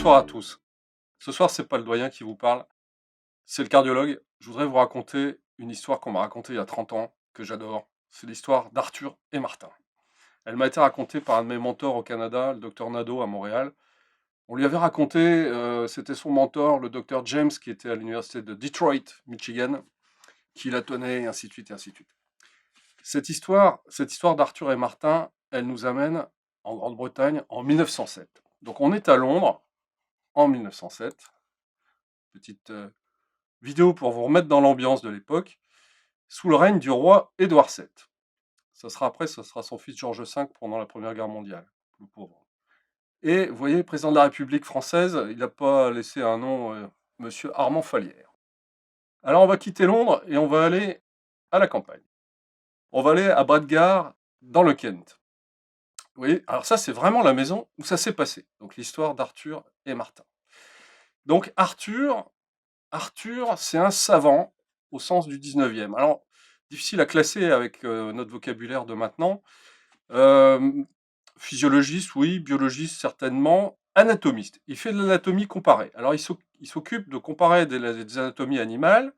Bonsoir à tous. Ce soir, c'est pas le doyen qui vous parle, c'est le cardiologue. Je voudrais vous raconter une histoire qu'on m'a racontée il y a 30 ans, que j'adore. C'est l'histoire d'Arthur et Martin. Elle m'a été racontée par un de mes mentors au Canada, le docteur Nadeau à Montréal. On lui avait raconté, c'était son mentor, le docteur James, qui était à l'université de Detroit, Michigan, qui la tenait, et ainsi de suite, et ainsi de suite. Cette histoire d'Arthur et Martin, elle nous amène en Grande-Bretagne en 1907. Donc on est à Londres en 1907. Petite vidéo pour vous remettre dans l'ambiance de l'époque, sous le règne du roi Édouard VII. Ça sera son fils Georges V pendant la Première Guerre mondiale, le pauvre. Et vous voyez, président de la République française, il n'a pas laissé un nom, Monsieur Armand Fallières. Alors on va quitter Londres et on va aller à la campagne. On va aller à Bradgard, dans le Kent. Vous voyez, alors ça c'est vraiment la maison où ça s'est passé. Donc l'histoire d'Arthur et Martin. Donc Arthur, c'est un savant au sens du 19e. Alors, difficile à classer avec notre vocabulaire de maintenant. Physiologiste, oui, biologiste, certainement. Anatomiste. Il fait de l'anatomie comparée. Alors, il s'occupe de comparer des anatomies animales.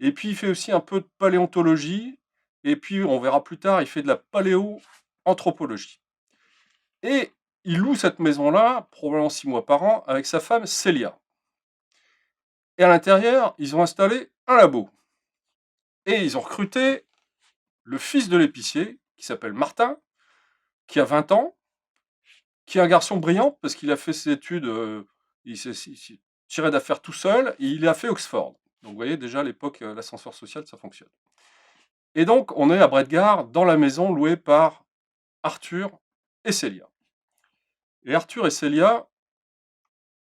Et puis, il fait aussi un peu de paléontologie. Et puis, on verra plus tard, il fait de la paléoanthropologie. Et il loue cette maison-là, probablement 6 mois par an, avec sa femme Célia. Et à l'intérieur, ils ont installé un labo. Et ils ont recruté le fils de l'épicier, qui s'appelle Martin, qui a 20 ans, qui est un garçon brillant, parce qu'il a fait ses études, il s'est tiré d'affaire tout seul, et il a fait Oxford. Donc vous voyez, déjà à l'époque, l'ascenseur social, ça fonctionne. Et donc, on est à Bradgard, dans la maison louée par Arthur et Célia. Et Arthur et Célia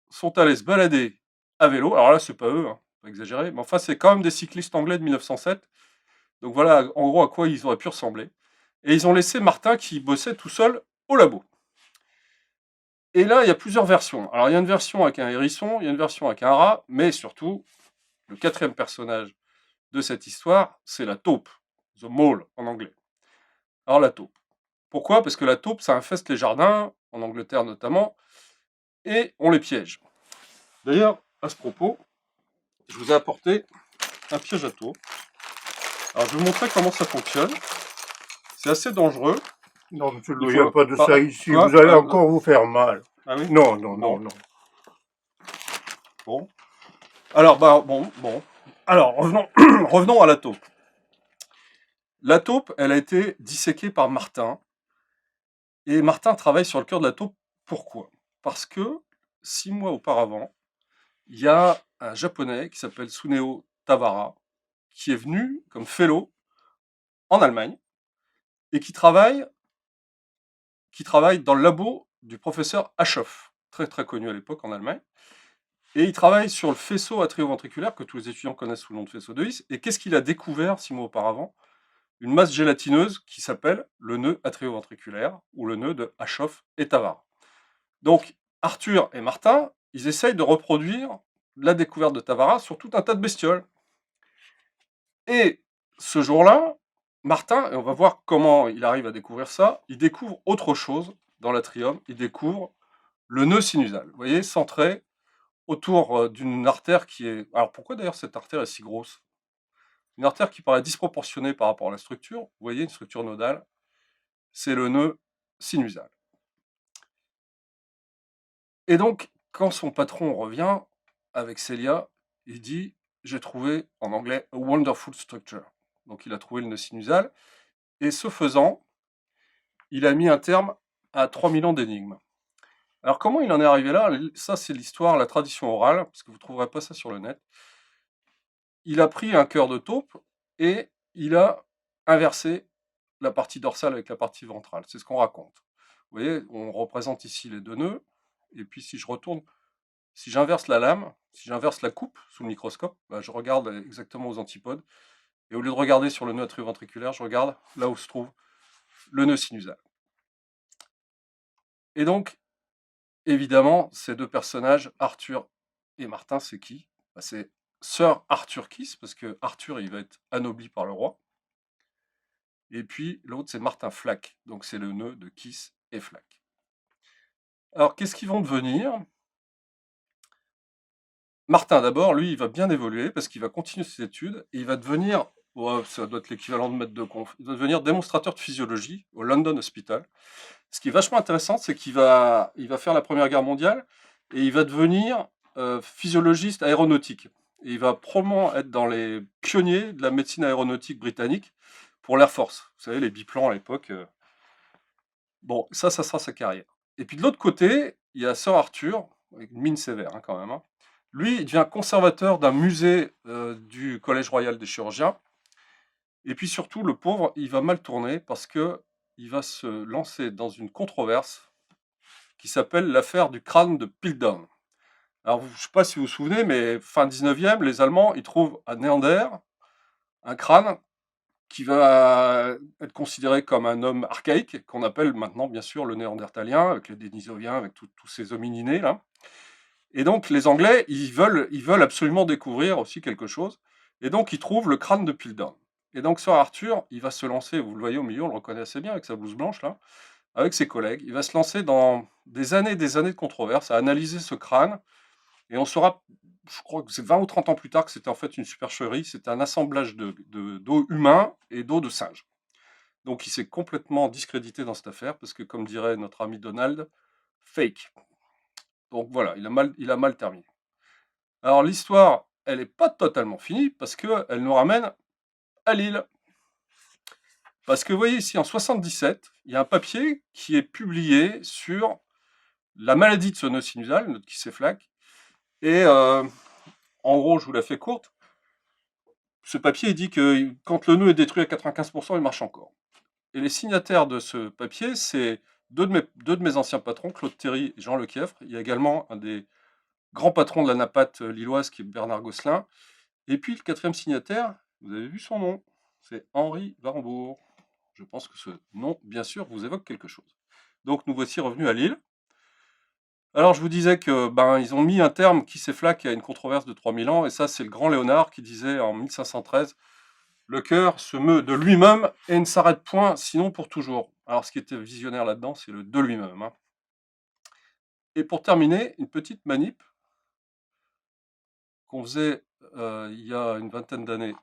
sont allés se balader à vélo. Alors là, c'est pas eux, hein, pas exagérer, mais enfin, c'est quand même des cyclistes anglais de 1907. Donc voilà, en gros, à quoi ils auraient pu ressembler. Et ils ont laissé Martin qui bossait tout seul au labo. Et là, il y a plusieurs versions. Alors, il y a une version avec un hérisson, il y a une version avec un rat, mais surtout, le quatrième personnage de cette histoire, c'est la taupe. The mole, en anglais. Alors, la taupe. Pourquoi? Parce que la taupe, ça infeste les jardins, en Angleterre notamment, et on les piège. D'ailleurs, à ce propos, je vous ai apporté un piège à taupe. Alors, je vais vous montrer comment ça fonctionne. C'est assez dangereux. Non, monsieur Il il n'y a faut... pas de ça ici. Quoi? Vous allez encore vous faire mal. Ah oui? Non, non, Bon. non, non. Bon. Alors, bon. Alors, revenons à la taupe. La taupe, elle a été disséquée par Martin. Et Martin travaille sur le cœur de la taupe. Pourquoi? Parce que 6 mois auparavant, il y a un japonais qui s'appelle Tsuneo Tawara, qui est venu comme fellow en Allemagne et qui travaille dans le labo du professeur Aschoff, très très connu à l'époque en Allemagne. Et il travaille sur le faisceau atrioventriculaire que tous les étudiants connaissent sous le nom de faisceau de His. Et qu'est-ce qu'il a découvert 6 mois auparavant? Une masse gélatineuse qui s'appelle le nœud atrioventriculaire ou le nœud de Aschoff et Tawara. Donc Arthur et Martin, ils essayent de reproduire la découverte de Tawara sur tout un tas de bestioles. Et ce jour-là, Martin, et on va voir comment il arrive à découvrir ça, il découvre autre chose dans l'atrium, il découvre le nœud sinusal, vous voyez, centré autour d'une artère qui est... Alors pourquoi d'ailleurs cette artère est si grosse? Une artère qui paraît disproportionnée par rapport à la structure, vous voyez, une structure nodale, c'est le nœud sinusal. Et donc, quand son patron revient avec Célia, il dit « J'ai trouvé, en anglais, a wonderful structure ». Donc il a trouvé le nœud sinusal, et ce faisant, il a mis un terme à 3000 ans d'énigmes. Alors comment il en est arrivé là? Ça c'est l'histoire, la tradition orale, parce que vous ne trouverez pas ça sur le net. Il a pris un cœur de taupe, et il a inversé la partie dorsale avec la partie ventrale. C'est ce qu'on raconte. Vous voyez, on représente ici les deux nœuds, et puis si je retourne, si j'inverse la lame, si j'inverse la coupe sous le microscope, je regarde exactement aux antipodes, et au lieu de regarder sur le nœud atrioventriculaire, je regarde là où se trouve le nœud sinusal. Et donc, évidemment, ces deux personnages, Arthur et Martin, c'est qui? C'est Sir Arthur Kiss, parce que Arthur, il va être anobli par le roi. Et puis, l'autre, c'est Martin Flack. Donc, c'est le nœud de Kiss et Flack. Alors, qu'est-ce qu'ils vont devenir? Martin, d'abord, lui, il va bien évoluer parce qu'il va continuer ses études et il va devenir, ouais, ça doit être l'équivalent de maître de conf, il va devenir démonstrateur de physiologie au London Hospital. Ce qui est vachement intéressant, c'est qu'il va faire la Première Guerre mondiale et il va devenir physiologiste aéronautique. Et il va probablement être dans les pionniers de la médecine aéronautique britannique pour l'Air Force. Vous savez, les biplans à l'époque. Bon, ça sera sa carrière. Et puis de l'autre côté, il y a Sir Arthur, avec une mine sévère hein, quand même, hein. Lui, il devient conservateur d'un musée du Collège royal des chirurgiens. Et puis surtout, le pauvre, il va mal tourner parce que il va se lancer dans une controverse qui s'appelle l'affaire du crâne de Piltdown. Alors, je ne sais pas si vous vous souvenez, mais fin 19e, les Allemands, ils trouvent à Néander un crâne qui va être considéré comme un homme archaïque, qu'on appelle maintenant, bien sûr, le néandertalien, avec les Denisoviens, avec tous ces homininés, là. Et donc, les Anglais, ils veulent absolument découvrir aussi quelque chose. Et donc, ils trouvent le crâne de Piltdown. Et donc, Sir Arthur, il va se lancer, vous le voyez au milieu, on le reconnaît assez bien avec sa blouse blanche, là, avec ses collègues. Il va se lancer dans des années de controverses, à analyser ce crâne. Et on saura, je crois que c'est 20 ou 30 ans plus tard, que c'était en fait une supercherie. C'était un assemblage d'os humains et d'os de singe. Donc il s'est complètement discrédité dans cette affaire, parce que comme dirait notre ami Donald, fake. Donc voilà, il a mal terminé. Alors l'histoire, elle n'est pas totalement finie, parce qu'elle nous ramène à Lille. Parce que vous voyez ici, en 77, il y a un papier qui est publié sur la maladie de ce nœud sinusal, notre Kissé-Flack. Et en gros, je vous la fais courte, ce papier il dit que quand le nœud est détruit à 95%, il marche encore. Et les signataires de ce papier, c'est deux de mes anciens patrons, Claude Théry et Jean Lequièvre. Il y a également un des grands patrons de la NAPAT lilloise qui est Bernard Gosselin. Et puis le quatrième signataire, vous avez vu son nom, c'est Henri Warmbourg. Je pense que ce nom, bien sûr, vous évoque quelque chose. Donc nous voici revenus à Lille. Alors je vous disais que ils ont mis un terme qui s'efflaque à une controverse de 3000 ans, et ça c'est le grand Léonard qui disait en 1513 le cœur se meut de lui-même et ne s'arrête point, sinon pour toujours. Alors, ce qui était visionnaire là-dedans, c'est le de lui-même, hein. Et pour terminer, une petite manip qu'on faisait il y a une vingtaine d'années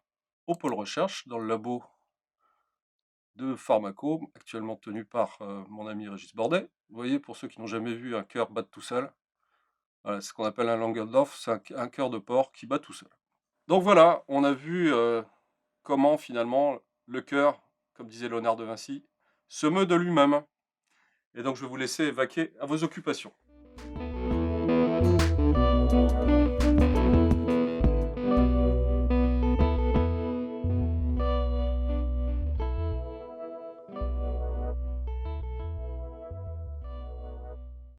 au pôle recherche, dans le labo de pharmaco, actuellement tenu par mon ami Régis Bordet. Vous voyez, pour ceux qui n'ont jamais vu un cœur battre tout seul, voilà, c'est ce qu'on appelle un Langeldorf, c'est un cœur de porc qui bat tout seul. Donc voilà, on a vu comment finalement le cœur, comme disait Léonard de Vinci, se meut de lui-même. Et donc je vais vous laisser vaquer à vos occupations.